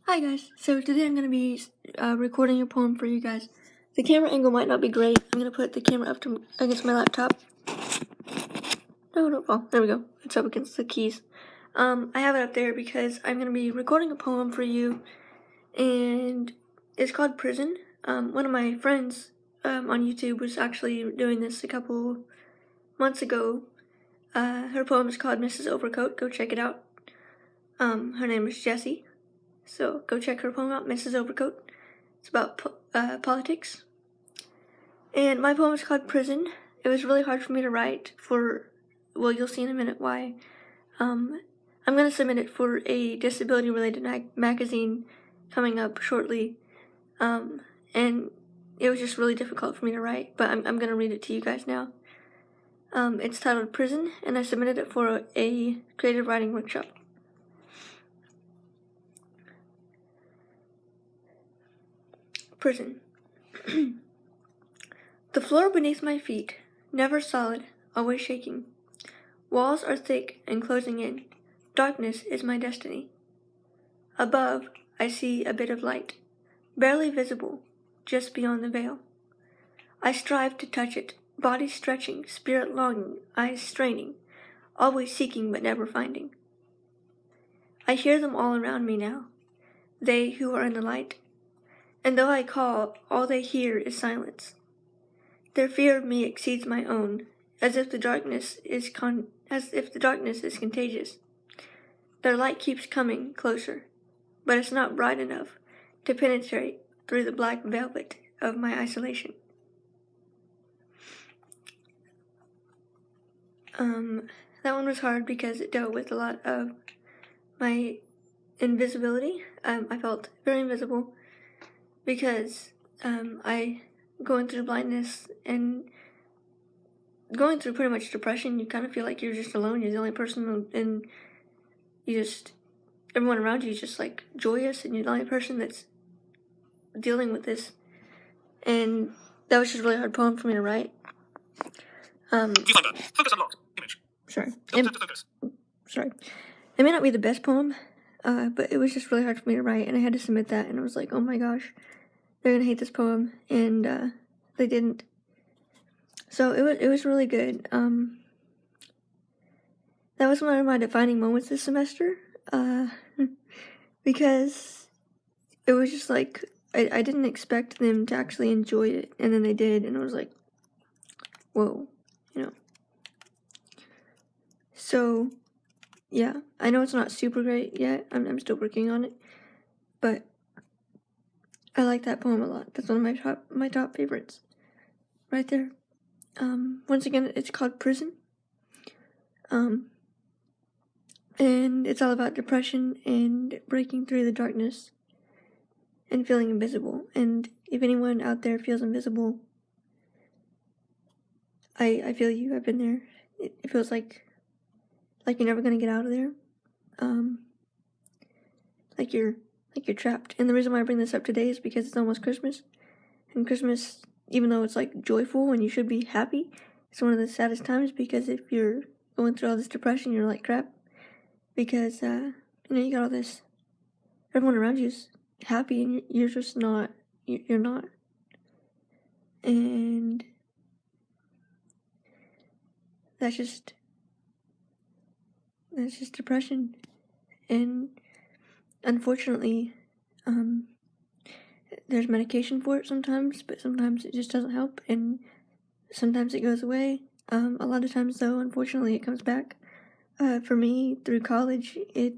Hi guys, so today I'm going to be recording a poem for you guys. The camera angle might not be great. I'm going to put the camera up against my laptop. No, don't fall. There we go. It's up against the keys. I have it up there because I'm going to be recording a poem for you, and it's called Prison. One of my friends on YouTube was actually doing this a couple months ago. Her poem is called Mrs. Overcoat. Go check it out. Her name is Jessie. So go check her poem out, Mrs. Overcoat. It's about politics. And my poem is called Prison. It was really hard for me to write well, you'll see in a minute why. I'm going to submit it for a disability-related magazine coming up shortly. And it was just really difficult for me to write, but I'm going to read it to you guys now. It's titled Prison, and I submitted it for a creative writing workshop. Prison. The floor beneath my feet, never solid, always shaking. Walls are thick and closing in. Darkness is my destiny. Above, I see a bit of light, barely visible, just beyond the veil. I strive to touch it, body stretching, spirit longing, eyes straining, always seeking but never finding. I hear them all around me now, they who are in the light. And though I call, all they hear is silence. Their fear of me exceeds my own, as if the darkness is contagious. Their light keeps coming closer, but it's not bright enough to penetrate through the black velvet of my isolation. That one was hard because it dealt with a lot of my invisibility. I felt very invisible because I going through blindness and going through pretty much depression. You kind of feel like you're just alone. You're the only person, and everyone around you is just like joyous, and you're the only person that's dealing with this. And that was just a really hard poem for me to write. Viewfinder. Focus unlocked. Image. Sorry. Filter to focus. Sorry. It may not be the best poem, but it was just really hard for me to write, and I had to submit that, and I was like, oh my gosh, they're gonna hate this poem, and they didn't. So it was really good. That was one of my defining moments this semester, because it was just like, I didn't expect them to actually enjoy it, and then they did, and I was like, whoa, So, yeah, I know it's not super great yet. I'm still working on it, but I like that poem a lot. That's one of my top favorites, right there. Once again, it's called Prison. And it's all about depression and breaking through the darkness and feeling invisible. And if anyone out there feels invisible, I feel you. I've been there. It feels like you're never gonna get out of there. Like you're trapped. And the reason why I bring this up today is because it's almost Christmas. And Christmas, even though it's like joyful and you should be happy, it's one of the saddest times, because if you're going through all this depression, you're like crap. Because, you got all this, everyone around you's happy and you're just not, you're not. And that's just depression. And unfortunately, there's medication for it sometimes, but sometimes it just doesn't help, and sometimes it goes away. A lot of times, though, unfortunately, it comes back. For me, through college, it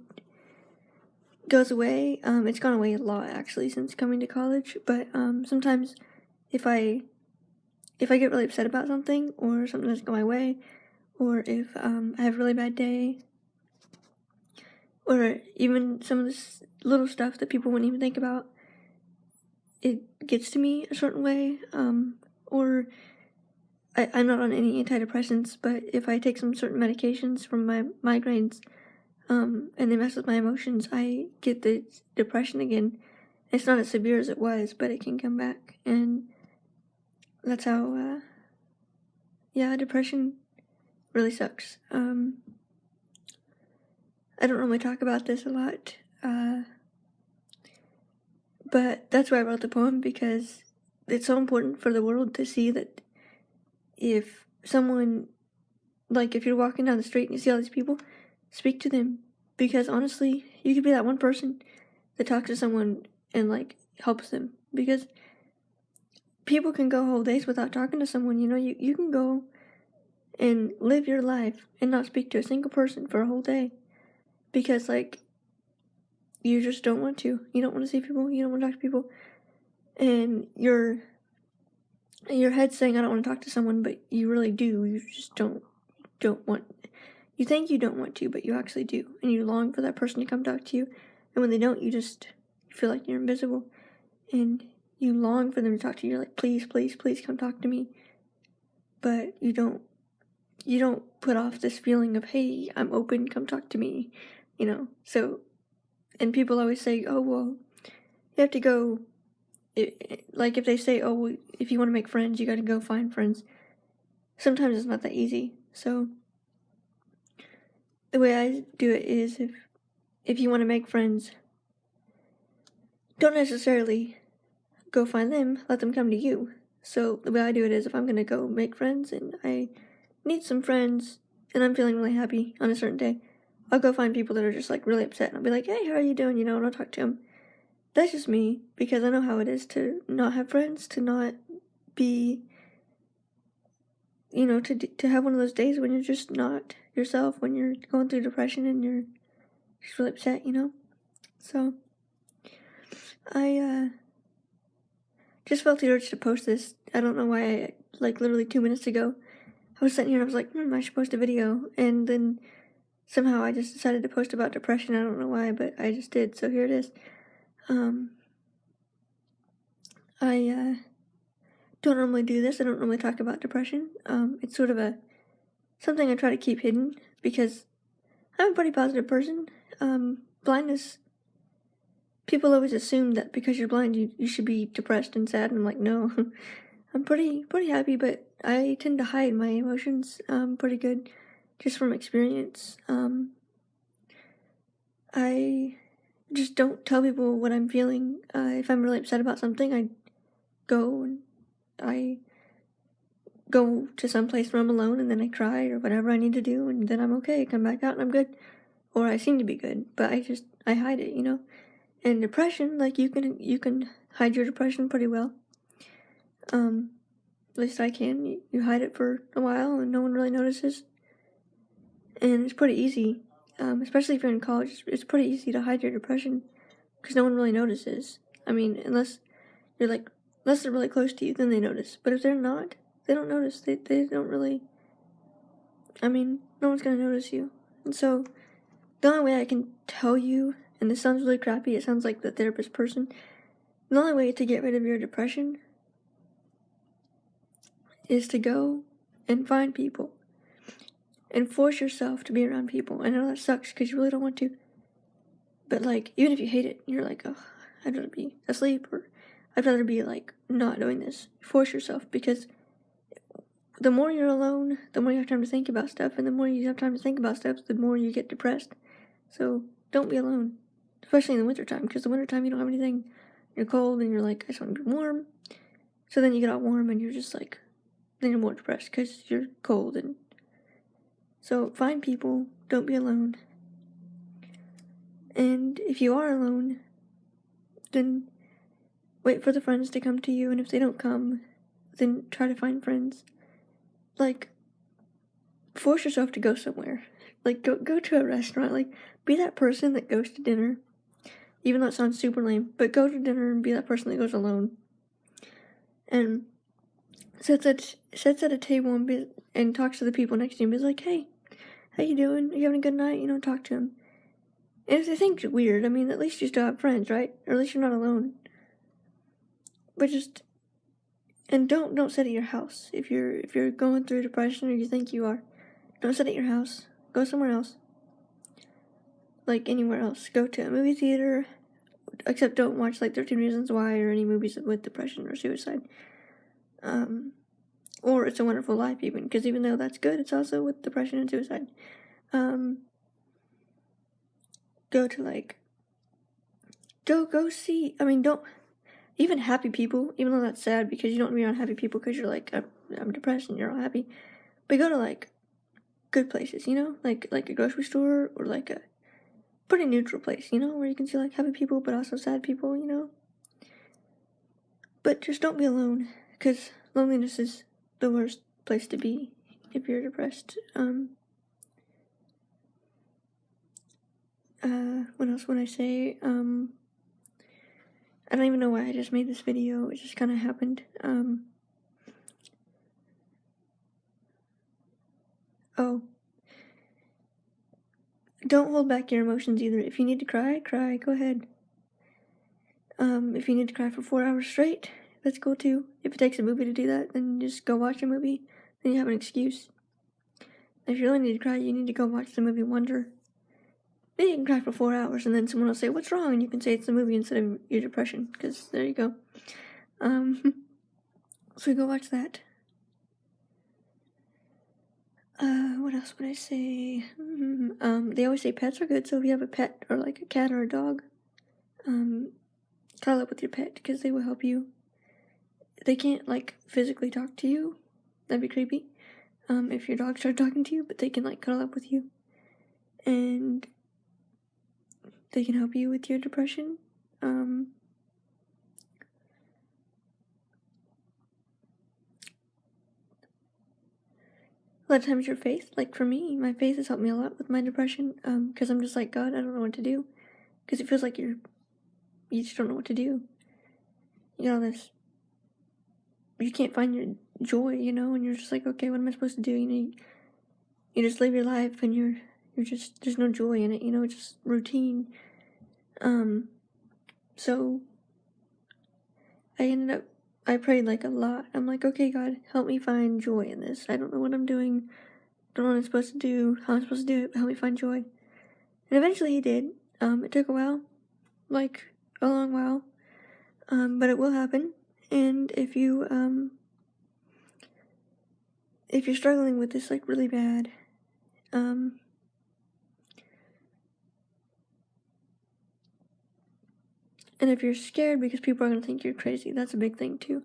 goes away. It's gone away a lot, actually, since coming to college, but sometimes if I get really upset about something, or something doesn't go my way, or if I have a really bad day, or even some of this little stuff that people wouldn't even think about, it gets to me a certain way, or I'm not on any antidepressants, but if I take some certain medications from my migraines, and they mess with my emotions, I get the depression again. It's not as severe as it was, but it can come back, and that's how, depression really sucks. I don't normally talk about this a lot, But that's why I wrote the poem, because it's so important for the world to see that if someone, like if you're walking down the street and you see all these people, speak to them. Because honestly, you could be that one person that talks to someone and like helps them. Because people can go whole days without talking to someone, you can go and live your life and not speak to a single person for a whole day. Because like, you just don't want to. You don't want to see people, you don't want to talk to people. And your head's saying, I don't want to talk to someone, but you really do. You just don't want. You think you don't want to, but you actually do. And you long for that person to come talk to you. And when they don't, you just feel like you're invisible. And you long for them to talk to you. You're like, please, please, please come talk to me. But you don't put off this feeling of, hey, I'm open, come talk to me. So, and people always say, oh, well, you have to go, like if they say, oh, well, if you want to make friends, you got to go find friends. Sometimes it's not that easy. So the way I do it is, if you want to make friends, don't necessarily go find them, let them come to you. So the way I do it is, if I'm going to go make friends and I need some friends and I'm feeling really happy on a certain day, I'll go find people that are just like really upset and I'll be like, hey, how are you doing? And I'll talk to them. That's just me, because I know how it is to not have friends, to not be, to have one of those days when you're just not yourself, when you're going through depression and you're just really upset, So I just felt the urge to post this. I don't know why. Like literally 2 minutes ago, I was sitting here and I was like, I should post a video. And then somehow I just decided to post about depression. I don't know why, but I just did. So here it is. I don't normally do this. I don't normally talk about depression. It's sort of something I try to keep hidden, because I'm a pretty positive person. Blindness, people always assume that because you're blind, you should be depressed and sad. And I'm like, no, I'm pretty happy, but I tend to hide my emotions pretty good, just from experience. I just don't tell people what I'm feeling. If I'm really upset about something, I go to some place where I'm alone, and then I cry or whatever I need to do, and then I'm okay. I come back out and I'm good, or I seem to be good, but I hide it, And depression, like you can hide your depression pretty well. At least I can. You hide it for a while and no one really notices, and it's pretty easy. Especially if you're in college, it's pretty easy to hide your depression because no one really notices. I mean, unless they're really close to you, then they notice. But if they're not, they don't notice. They don't really. I mean, no one's gonna notice you. And so, the only way I can tell you, and this sounds really crappy, it sounds like the therapist person, the only way to get rid of your depression is to go and find people and force yourself to be around people. I know that sucks because you really don't want to, but like, even if you hate it, you're like, oh, I'd rather be asleep, or I'd rather be like not doing this. Force yourself, because the more you're alone, the more you have time to think about stuff, and the more you have time to think about stuff, the more you get depressed. So don't be alone, especially in the wintertime, because the wintertime you don't have anything. You're cold and you're like, I just want to be warm. So then you get all warm and you're just like, then you're more depressed because you're cold. And so find people, don't be alone. And if you are alone, then wait for the friends to come to you, and if they don't come, then try to find friends. Like, force yourself to go somewhere. Like, go to a restaurant. Like, be that person that goes to dinner, even though it sounds super lame, but go to dinner and be that person that goes alone. And sits at a table and talks to the people next to him. He's like, hey, how you doing? Are you having a good night? Talk to him. And if they think you're weird, I mean, at least you still have friends, right? Or at least you're not alone. But and don't sit at your house. If you're going through depression, or you think you are, don't sit at your house. Go somewhere else. Like anywhere else. Go to a movie theater. Except don't watch like 13 Reasons Why or any movies with depression or suicide. Or It's a Wonderful Life, even, because even though that's good, it's also with depression and suicide. Go to go see. I mean, don't even happy people, even though that's sad because you don't want to be around happy people because you're like, I'm depressed and you're all happy. But go to like good places, you know, like a grocery store or like a pretty neutral place, you know, where you can see like happy people but also sad people, you know. But just don't be alone, because loneliness is the worst place to be if you're depressed. What else would I say? I don't even know why I just made this video. It just kind of happened. Oh. Don't hold back your emotions either. If you need to cry, cry. Go ahead. If you need to cry for 4 hours straight, that's cool too. If it takes a movie to do that, then just go watch a movie. Then you have an excuse. If you really need to cry, you need to go watch the movie Wonder. Then you can cry for 4 hours, and then someone will say, "What's wrong?" And you can say it's the movie instead of your depression, because there you go. So go watch that. What else would I say? They always say pets are good, so if you have a pet, or like a cat or a dog, cuddle up with your pet, because they will help you. They can't, like, physically talk to you. That'd be creepy. If your dog started talking to you, but they can, like, cuddle up with you. And they can help you with your depression. A lot of times your faith, like for me, my faith has helped me a lot with my depression, because I'm just like, God, I don't know what to do. Because it feels like you just don't know what to do. You know, you can't find your joy, you know, and you're just like, okay, what am I supposed to do? You know, you just live your life and you're just, there's no joy in it, you know, it's just routine. So I prayed like a lot. I'm like, okay, God, help me find joy in this. I don't know what I'm doing. Don't know what I'm supposed to do, how I'm supposed to do it, but help me find joy. And eventually he did. It took a while, like a long while. But it will happen. And if you're struggling with this like really bad, and if you're scared because people are going to think you're crazy, that's a big thing too.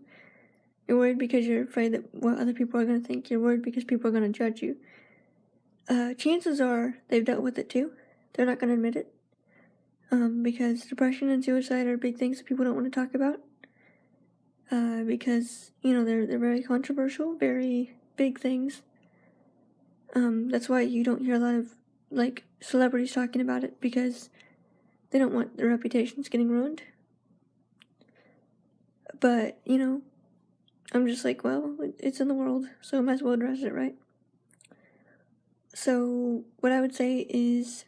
You're worried because you're afraid that what other people are going to think. You're worried because people are going to judge you. Chances are they've dealt with it too. They're not going to admit it. Because depression and suicide are big things that people don't want to talk about. Because, you know, they're very controversial, very big things. That's why you don't hear a lot of, like, celebrities talking about it, because they don't want their reputations getting ruined. But, you know, I'm just like, well, it's in the world, so I might as well address it, right? So, what I would say is,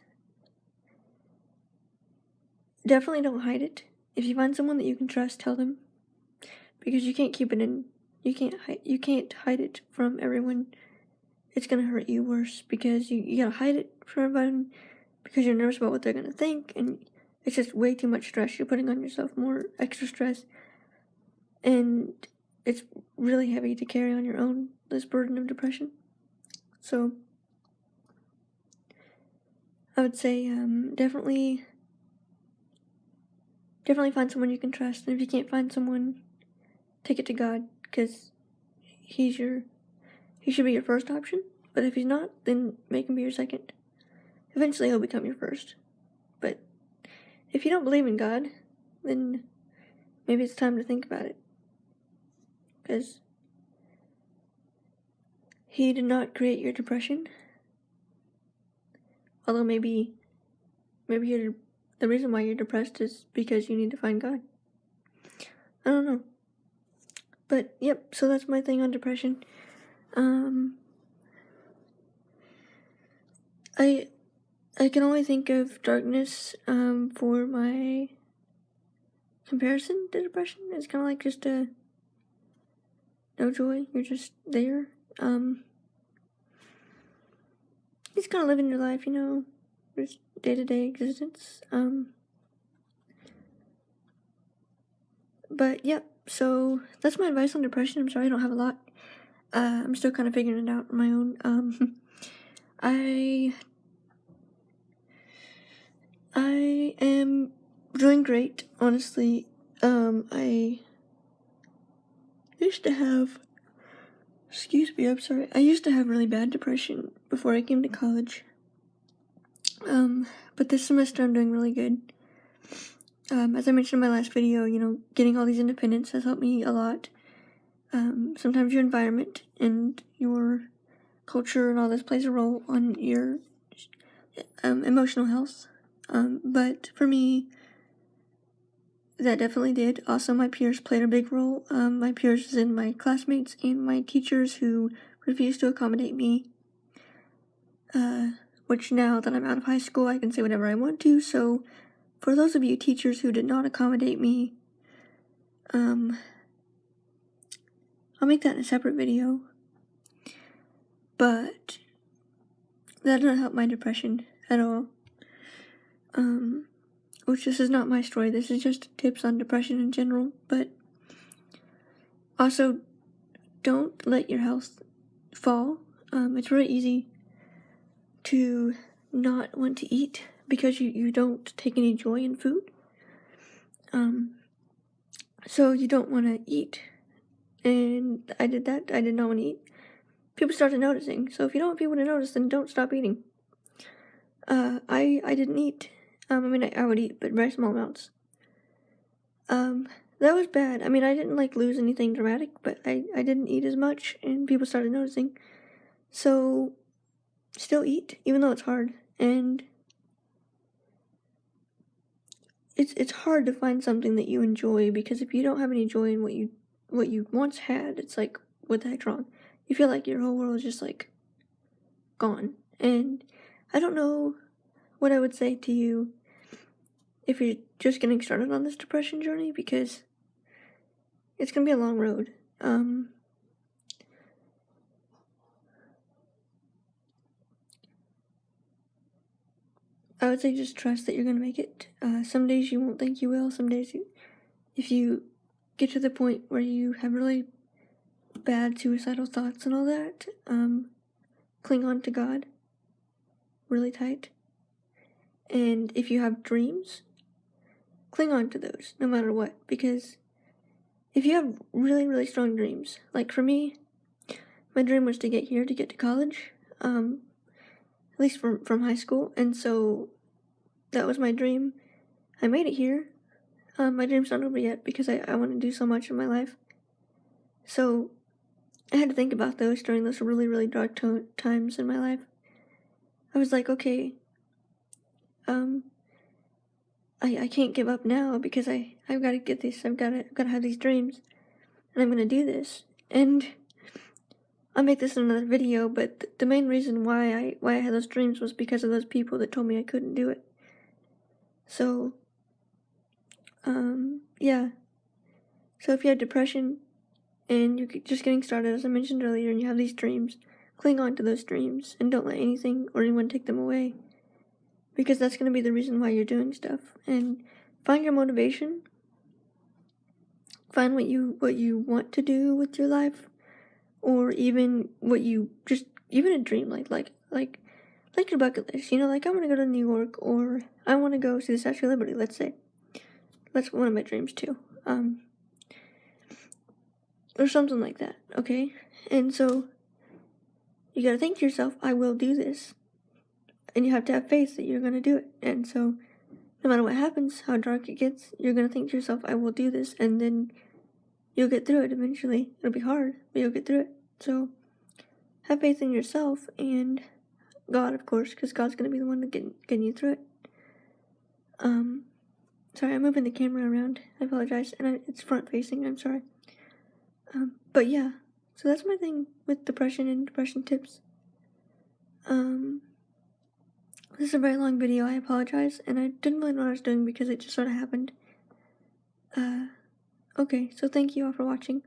definitely don't hide it. If you find someone that you can trust, tell them. Because you can't keep it in, you can't hide it from everyone. It's gonna hurt you worse, because you gotta hide it from everyone, because you're nervous about what they're gonna think, and it's just way too much stress. You're putting on yourself more extra stress, and it's really heavy to carry on your own, this burden of depression. So I would say definitely find someone you can trust, and if you can't find someone, take it to God, because he should be your first option. But if he's not, then make him be your second. Eventually he'll become your first. But if you don't believe in God, then maybe it's time to think about it. Because he did not create your depression. Although maybe the reason why you're depressed is because you need to find God. I don't know. But yep, so that's my thing on depression. I can only think of darkness for my comparison to depression. It's kind of like just no joy. You're just there. Just kind of living your life, you know, just day-to-day existence. But yep, so that's my advice on depression. I'm sorry I don't have a lot. I'm still kind of figuring it out on my own. I am doing great, honestly. I used to have, excuse me, I'm sorry. I used to have really bad depression before I came to college. But this semester I'm doing really good. As I mentioned in my last video, getting all these independents has helped me a lot. Sometimes your environment and your culture and all this plays a role on your emotional health. But for me, that definitely did. Also, my peers played a big role. My peers and my classmates and my teachers who refused to accommodate me. Which now that I'm out of high school, I can say whatever I want to. So, for those of you teachers who did not accommodate me, I'll make that in a separate video. But that didn't help my depression at all. Which this is not my story. This is just tips on depression in general. But also, don't let your health fall. It's really easy to not want to eat because you don't take any joy in food. So you don't want to eat. And I did that. I did not want to eat. People started noticing. So if you don't want people to notice, then don't stop eating. I didn't eat. I would eat, but very small amounts. That was bad. I didn't lose anything dramatic, but I didn't eat as much, and people started noticing. So, still eat, even though it's hard, and it's hard to find something that you enjoy, because if you don't have any joy in what you once had, it's like, what the heck's wrong? You feel like your whole world is just gone. And I don't know what I would say to you if you're just getting started on this depression journey, because it's gonna be a long road. I would say just trust that you're gonna make it. Some days you won't think you will. Some days if you get to the point where you have really bad suicidal thoughts and all that, cling on to God really tight. And if you have dreams, cling on to those no matter what, because if you have really, really strong dreams, like for me, my dream was to get here, to get to college, at least from high school, and so that was my dream. I made it here. My dream's not over yet because I want to do so much in my life. So I had to think about those during those really, really dark times in my life. I was like, okay, I can't give up now because I've got to get this. I've got to have these dreams, and I'm gonna do this. And I'll make this in another video. But the main reason why I had those dreams was because of those people that told me I couldn't do it. So, yeah. So if you have depression and you're just getting started, as I mentioned earlier, and you have these dreams, cling on to those dreams and don't let anything or anyone take them away, because that's going to be the reason why you're doing stuff. And find your motivation. Find what you want to do with your life, or even what you even a dream like your bucket list. I want to go to New York, or I want to go see the Statue of Liberty. Let's say that's one of my dreams too. Or something like that. Okay, and so you gotta think to yourself, I will do this. And you have to have faith that you're going to do it. And so, no matter what happens, how dark it gets, you're going to think to yourself, I will do this. And then you'll get through it eventually. It'll be hard, but you'll get through it. So, have faith in yourself and God, of course, because God's going to be the one that getting you through it. Sorry, I'm moving the camera around. I apologize. And it's front facing. I'm sorry. But yeah. So that's my thing with depression and depression tips. This is a very long video, I apologize, and I didn't really know what I was doing because it just sort of happened. Okay, so thank you all for watching.